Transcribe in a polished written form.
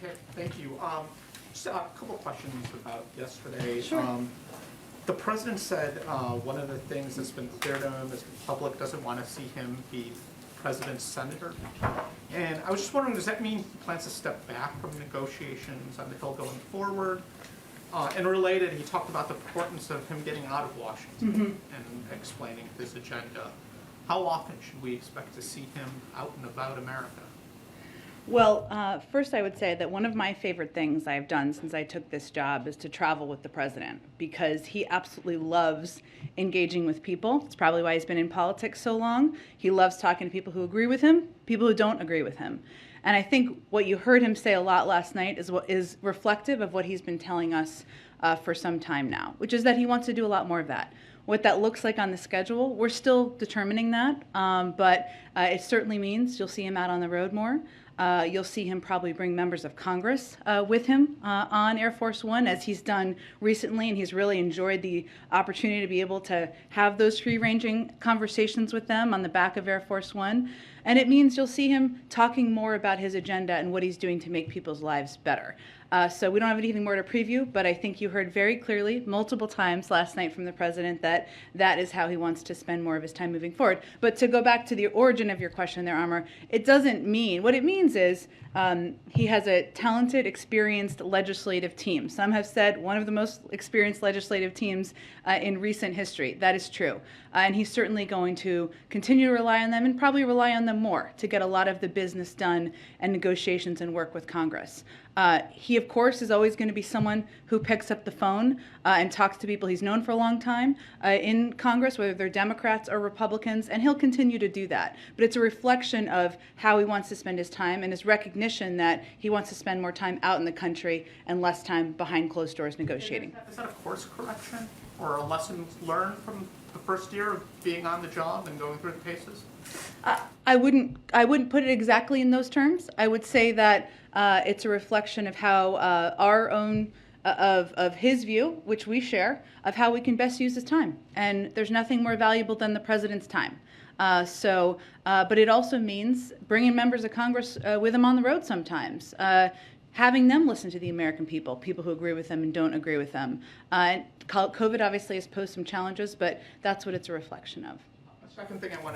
Okay, thank you. Just a couple questions about yesterday. Sure. The president said one of the things that's been clear to him is the public doesn't want to see him be president's senator. And I was just wondering, does that mean he plans to step back from negotiations on the Hill going forward? And related, he talked about the importance of him getting out of Washington and explaining his agenda. How often should we expect to see him out and about America? Well, first I would say that one of my favorite things I've done since I took this job is to travel with the president, because he absolutely loves engaging with people. It's probably why he's been in politics so long. He loves talking to people who agree with him, people who don't agree with him. And I think what you heard him say a lot last night is reflective of what he's been telling us for some time now, which is that he wants to do a lot more of that. What that looks like on the schedule, we're still determining that, but it certainly means you'll see him out on the road more. You'll see him probably bring members of Congress with him on Air Force One, as he's done recently, and he's really enjoyed the opportunity to be able to have those free-ranging conversations with them on the back of Air Force One. And it means you'll see him talking more about his agenda and what he's doing to make people's lives better. So we don't have anything more to preview, but I think you heard very clearly multiple times last night from the president that that is how he wants to spend more of his time moving forward. But to go back to the origin of your question there, Amar, it doesn't mean, what it means is he has a talented, experienced legislative team. Some have said one of the most experienced legislative teams in recent history. That is true. And he's certainly going to continue to rely on them, and probably rely on them more to get a lot of the business done and negotiations and work with Congress. He, of course, is always going to be someone who picks up the phone and talks to people he's known for a long time in Congress, whether they're Democrats or Republicans, and he'll continue to do that. But it's a reflection of how he wants to spend his time and his recognition that he wants to spend more time out in the country and less time behind closed doors negotiating. Is that a course correction or a lesson learned from the first year of being on the job and going through the paces? I wouldn't put it exactly in those terms. I would say that it's a reflection of how our own of his view, which we share, of how we can best use his time. And there's nothing more valuable than the president's time. But it also means bringing members of Congress with him on the road sometimes. Having them listen to the American people who agree with them and don't agree with them. COVID obviously has posed some challenges, but that's what it's a reflection of. The second thing I wanted